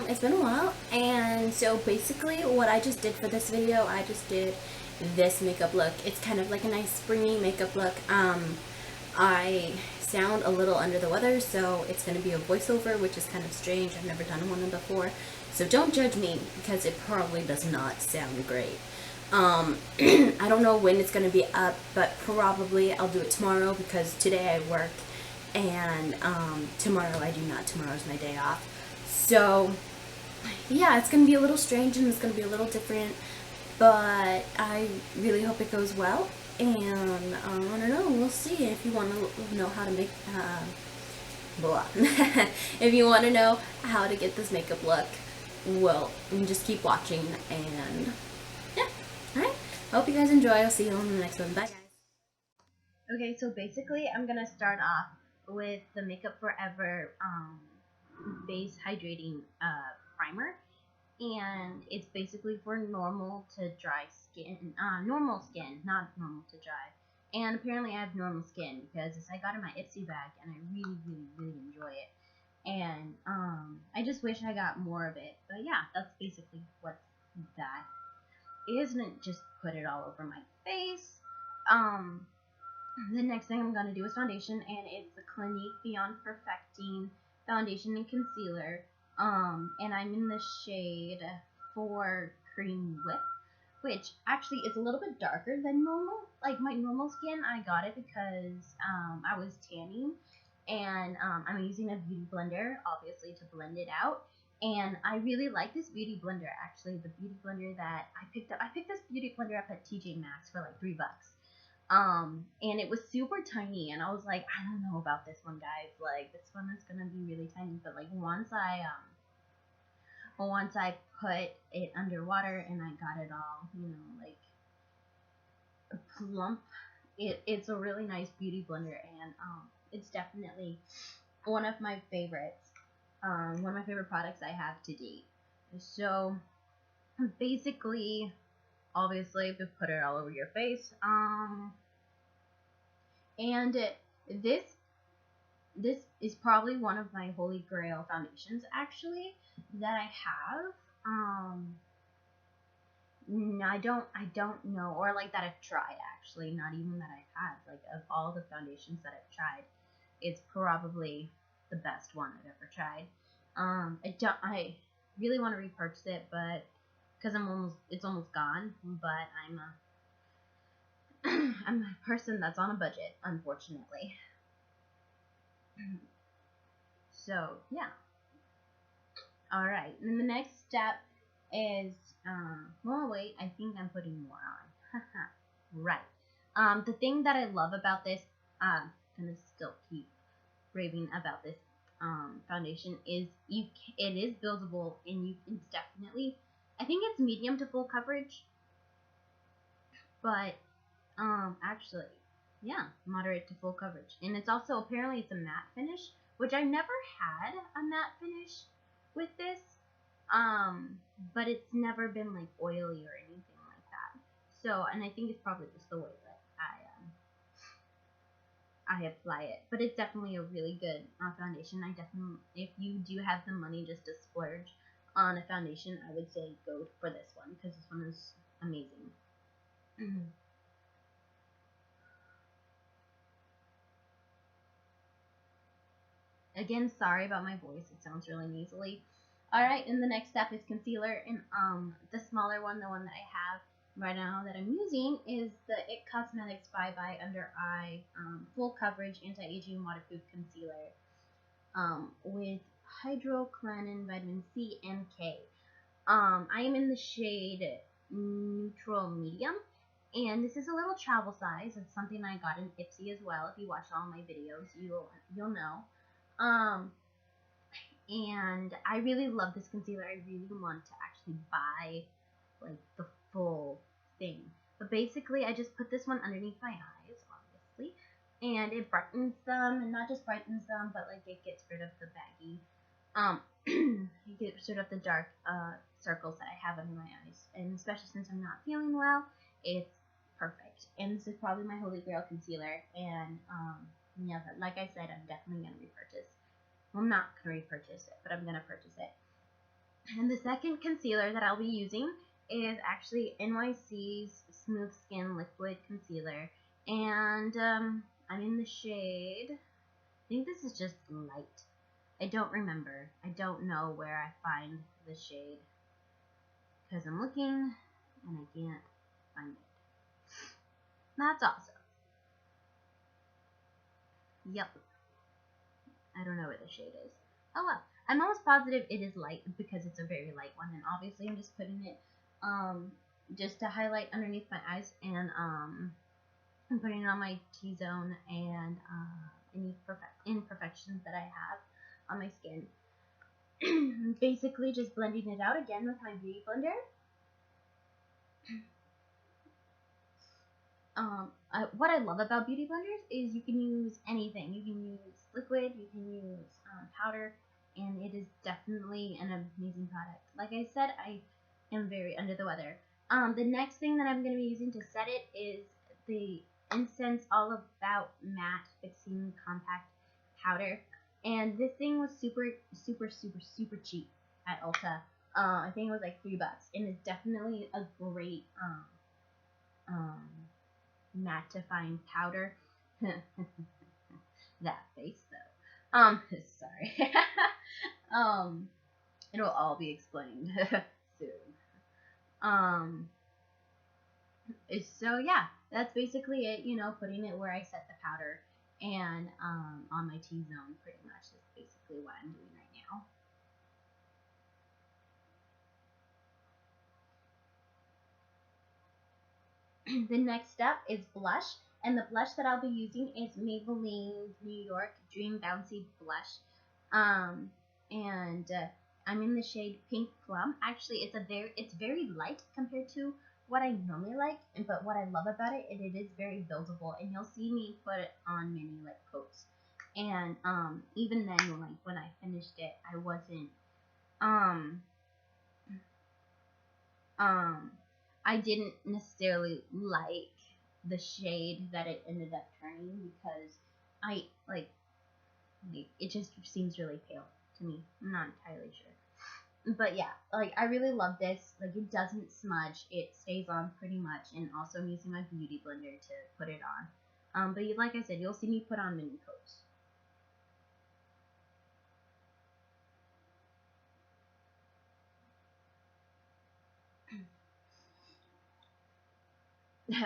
It's been a while, and so basically what I just did for this video, I just did this makeup look. It's kind of like a nice springy makeup look. I sound a little under the weather, so it's going to be a voiceover, which is kind of strange. I've never done one before, so don't judge me because it probably does not sound great. I don't know when it's going to be up, but probably I'll do it tomorrow because today I work, and tomorrow I do not. Tomorrow's my day off. So yeah, it's going to be a little strange and it's going to be a little different, but I really hope it goes well. And I don't know, we'll see. If you want to know how to make if you want to know how to get this makeup look, well, you just keep watching. And yeah, alright, hope you guys enjoy. I'll see you on the next one. Bye guys. Okay, so basically I'm gonna start off with the Makeup Forever base hydrating primer, and it's basically for normal to dry skin, normal skin, not normal to dry. And apparently I have normal skin because I got in my Ipsy bag and I really enjoy it. And I just wish I got more of it. But yeah, that's basically what that is. And just put it all over my face. The next thing I'm going to do is foundation, and it's the Clinique Beyond Perfecting Foundation and Concealer. And I'm in the shade for Cream Whip, which actually is a little bit darker than normal. Like my normal skin, I got it because I was tanning, and I'm using a beauty blender, obviously, to blend it out. And I really like this beauty blender, actually, the beauty blender that I picked up. I picked this beauty blender up at TJ Maxx for like $3. And it was super tiny, and I was like, I don't know about this one, guys. Like, this one is gonna be really tiny. But like once I put it underwater and I got it all, like plump, it's a really nice beauty blender, and it's definitely one of my favorites. One of my favorite products I have to date. So basically, obviously, to put it all over your face. And this is probably one of my holy grail foundations, actually, that I have. I don't know, or like that I've tried, actually, not even that I've had. Like, of all the foundations that I've tried, it's probably the best one I've ever tried. I really want to repurchase it, but because it's almost gone. But I'm a person that's on a budget, unfortunately. So yeah. All right, and the next step is well, wait, I think I'm putting more on. Right. The thing that I love about this, gonna still keep raving about this foundation, is it is buildable, and it's definitely, I think it's medium to full coverage, but actually, yeah, moderate to full coverage. And it's also, apparently it's a matte finish, which I never had a matte finish with this, but it's never been like oily or anything like that. So, and I think it's probably just the way that I apply it. But it's definitely a really good foundation. If you do have the money just to splurge on a foundation, I would say go for this one, because this one is amazing. Again, sorry about my voice. It sounds really nasally. Alright, and the next step is concealer. And the smaller one, the one that I have right now that I'm using, is the IT Cosmetics Bye Bye Under Eye Full Coverage Anti-Aging Waterproof Concealer with Hydroquinone, Vitamin C, and K. I am in the shade Neutral Medium. And this is a little travel size. It's something I got in Ipsy as well. If you watch all my videos, you'll know. And I really love this concealer. I really want to actually buy like the full thing. But basically, I just put this one underneath my eyes, obviously, and it brightens them, and not just brightens them, but like it gets rid of the baggy, it gets rid of the dark circles that I have under my eyes. And especially since I'm not feeling well, it's perfect. And this is probably my holy grail concealer. And yeah, like I said, I'm definitely gonna repurchase. Well, I'm not gonna repurchase it, but I'm gonna purchase it. And the second concealer that I'll be using is actually NYC's Smooth Skin Liquid Concealer. And I'm in the shade, I think this is just light. I don't remember. I don't know where I find the shade because I'm looking and I can't find it. That's awesome. Yep. I don't know where the shade is. Oh well. I'm almost positive it is light because it's a very light one, and obviously I'm just putting it just to highlight underneath my eyes, and I'm putting it on my T-zone and any imperfections that I have on my skin. Basically just blending it out again with my beauty blender. What I love about beauty blenders is you can use anything. You can use liquid, you can use powder, and it is definitely an amazing product. Like I said, I am very under the weather. The next thing that I'm going to be using to set it is the Incense All About Matte Fixing Compact Powder. And this thing was super cheap at Ulta. I think it was like $3, and it's definitely a great mattifying powder. That face though. Sorry. It'll all be explained soon. So yeah, that's basically it, you know, putting it where I set the powder and on my T-zone pretty much is basically what I'm doing right now. The next step is blush, and the blush that I'll be using is Maybelline New York Dream Bouncy Blush. I'm in the shade Pink Plum. Actually, it's very light compared to what I normally like, but what I love about it is it is very buildable, and you'll see me put it on many like coats. And even then, when I finished it, I wasn't I didn't necessarily like the shade that it ended up turning because it just seems really pale to me. I'm not entirely sure. But yeah, like I really love this. Like it doesn't smudge. It stays on pretty much, and also I'm using my beauty blender to put it on. But like I said, you'll see me put on mini coats.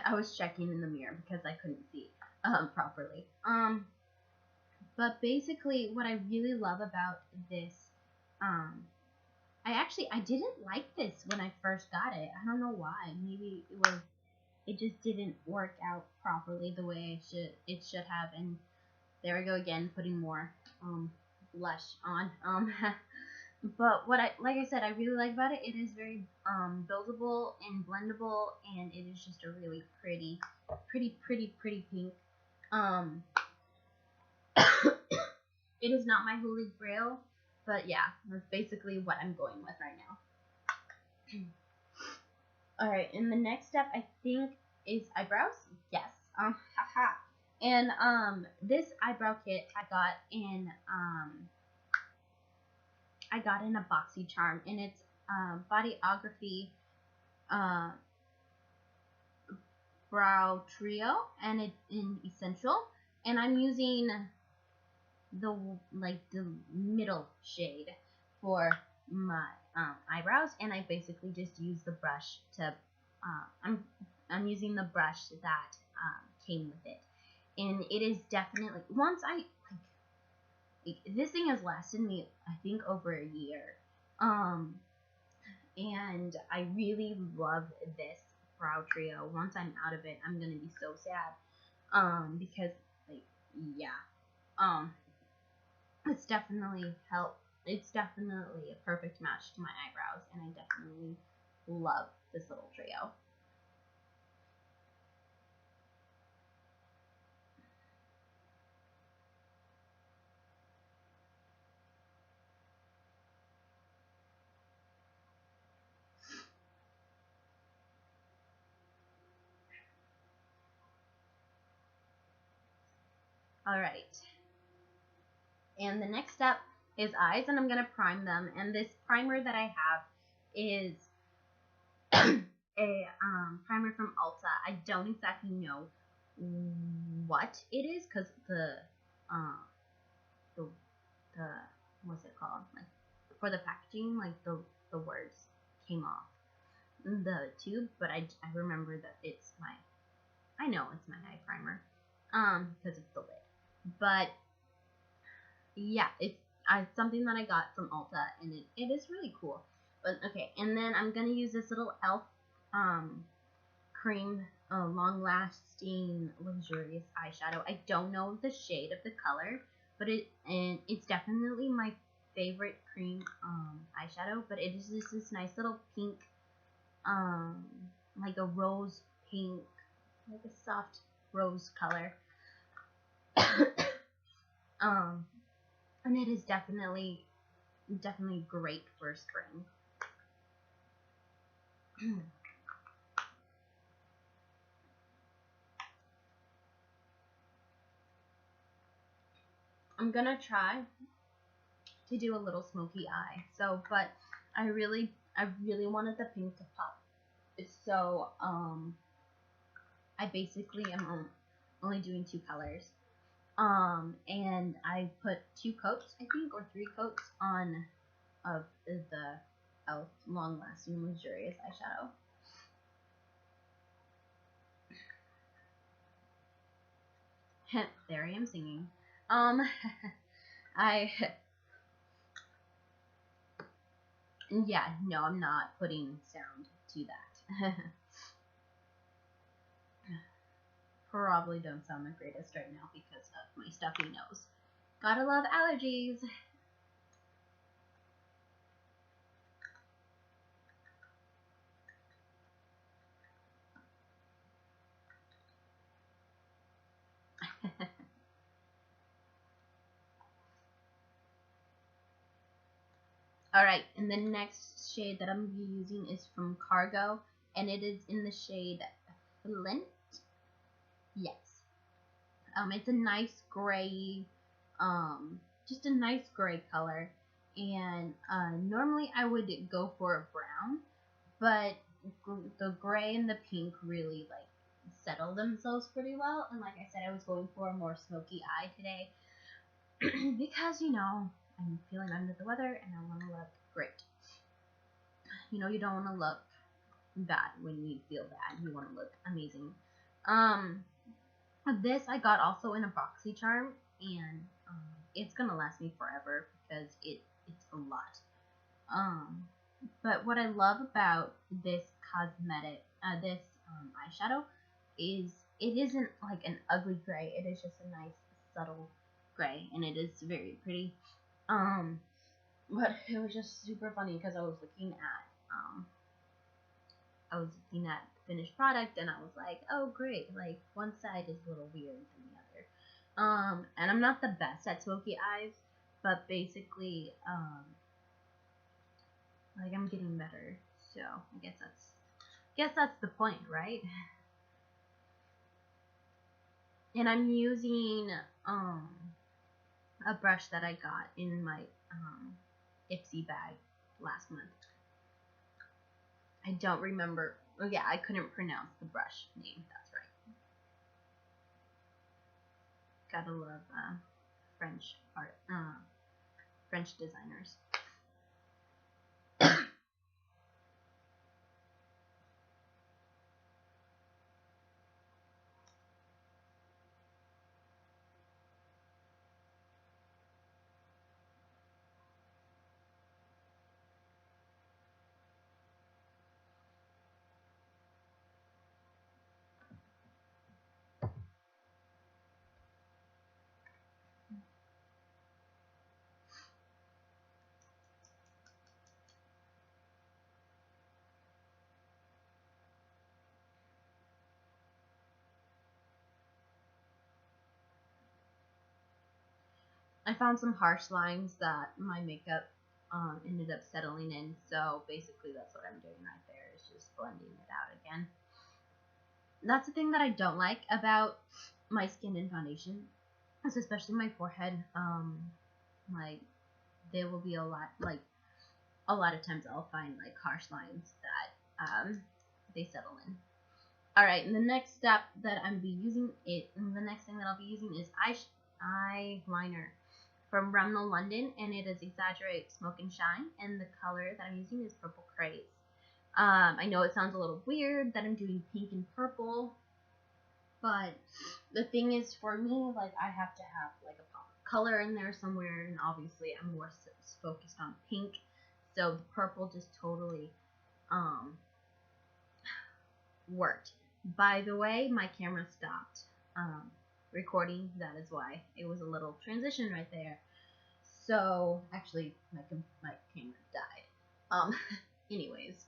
I was checking in the mirror because I couldn't see properly. But basically, what I really love about this, I didn't like this when I first got it. I don't know why. Maybe it just didn't work out properly the way it should have. And there we go again, putting more blush on. But like I said, I really like about it. It is very buildable and blendable, and it is just a really pretty pink. It is not my holy grail, but yeah, that's basically what I'm going with right now. Alright, and the next step I think is eyebrows. Yes. Haha. And this eyebrow kit I got in a BoxyCharm, and it's Bodyography Brow Trio, and it's in Essential, and I'm using the middle shade for my eyebrows, and I basically just use the brush to I'm using the brush that came with it, and it is definitely this thing has lasted me I think over a year, and I really love this brow trio. Once I'm out of it, I'm gonna be so sad, because it's definitely it's definitely a perfect match to my eyebrows, and I definitely love this little trio. Alright, and the next step his eyes, and I'm gonna prime them. And this primer that I have is a primer from Ulta. I don't exactly know what it is because the what's it called? Like for the packaging, like the words came off the tube, but I remember that it's my, I know it's my eye primer because of the lid. But yeah, it's something that I got from Ulta, and it is really cool. But okay, and then I'm gonna use this little e.l.f. Cream long lasting luxurious eyeshadow. I don't know the shade of the color, but it's definitely my favorite cream eyeshadow. But it is just this nice little pink, like a rose pink, like a soft rose color. And it is definitely great for spring. I'm gonna try to do a little smoky eye. So, but I really wanted the pink to pop. So, I basically am only doing 2 colors. And I put 2 coats, I think, or 3 coats on of the e.l.f. long lasting luxurious eyeshadow. There I am singing. Yeah, no, I'm not putting sound to that. Probably don't sound the greatest right now because of my stuffy nose. Gotta love allergies. Alright, and the next shade that I'm using is from Cargo, and it is in the shade Flint. Yes. It's a nice gray, just a nice gray color, and normally I would go for a brown, but the gray and the pink really like settle themselves pretty well. And like I said, I was going for a more smoky eye today because, you know, I'm feeling under the weather and I want to look great. You know, you don't want to look bad when you feel bad. You want to look amazing. This I got also in a BoxyCharm, and it's gonna last me forever because it's a lot. But what I love about this cosmetic, this eyeshadow, is it isn't like an ugly gray. It is just a nice subtle gray, and it is very pretty. But it was just super funny because I was looking at the finished product, and I was like, oh great, like one side is a little weird than the other. And I'm not the best at smoky eyes, but basically, like I'm getting better. So I guess that's the point, right? And I'm using a brush that I got in my Ipsy bag last month. I don't remember. Oh yeah, I couldn't pronounce the brush name. That's right. Gotta love French art, French designers. I found some harsh lines that my makeup ended up settling in, so basically that's what I'm doing right there, is just blending it out again. That's the thing that I don't like about my skin and foundation, is especially my forehead, like there will be a lot of times I'll find like harsh lines that they settle in. Alright, and the next step that I'm be using the next thing that I'll be using is eyeliner from Remnal London, and it is Exaggerate Smoke and Shine, and the color that I'm using is Purple Craze. I know it sounds a little weird that I'm doing pink and purple, but the thing is, for me, like, I have to have like a pop of color in there somewhere, and obviously I'm more focused on pink, so the purple just totally worked. By the way, my camera stopped recording. That is why it was a little transition right there. So actually, my camera died. Anyways,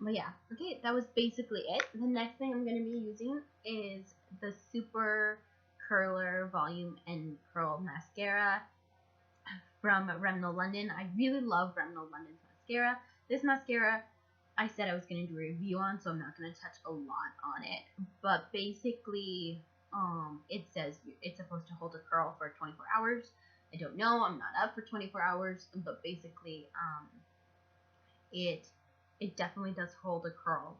but yeah, okay, that was basically it. The next thing I'm going to be using is the Super Curler Volume and Curl Mascara from Remnal London. I really love Remnal London's mascara. This mascara, I said I was going to do a review on, so I'm not going to touch a lot on it. But basically, it says it's supposed to hold a curl for 24 hours. I don't know. I'm not up for 24 hours, but basically, it definitely does hold a curl.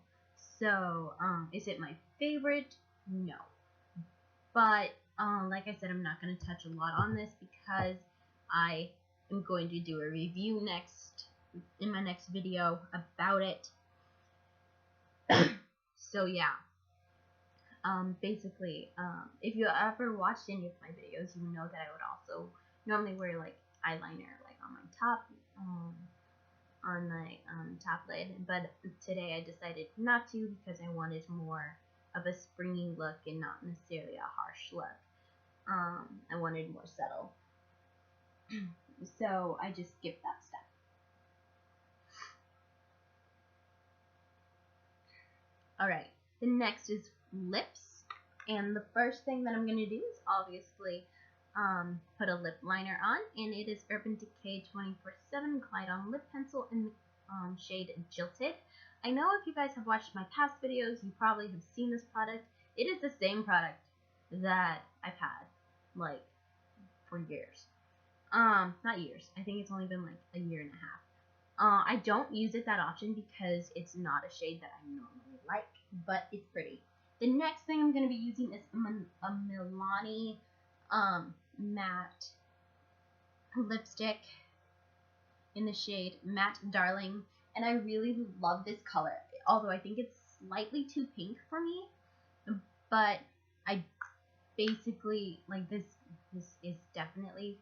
So, is it my favorite? No. But, like I said, I'm not going to touch a lot on this because I am going to do a review in my next video about it. So, yeah. Basically, if you ever watched any of my videos, you know that I would also normally wear, like, eyeliner, like, on my top, on my top lid, but today I decided not to because I wanted more of a springy look and not necessarily a harsh look. I wanted more subtle. So I just skipped that step. Alright, the next is lips, and the first thing that I'm going to do is obviously put a lip liner on, and it is Urban Decay 24/7 Glide On Lip Pencil in the shade Jilted. I know if you guys have watched my past videos, you probably have seen this product. It is the same product that I've had, like, for years. Not years. I think it's only been, like, a year and a half. I don't use it that often because it's not a shade that I normally like, but it's pretty. The next thing I'm going to be using is a Milani matte lipstick in the shade Matte Darling, and I really love this color, although I think it's slightly too pink for me, but I basically, like, this is definitely,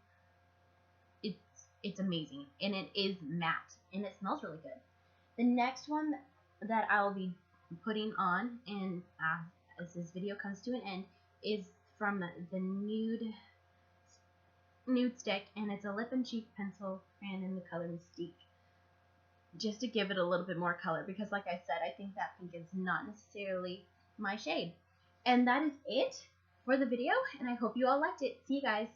it's amazing, and it is matte, and it smells really good. The next one that I'll be putting on, and as this video comes to an end, is from the Nude Stick, and it's a lip and cheek pencil brand in the color Mystique, just to give it a little bit more color, because like I said, I think that pink is not necessarily my shade. And that is it for the video, and I hope you all liked it. See you guys.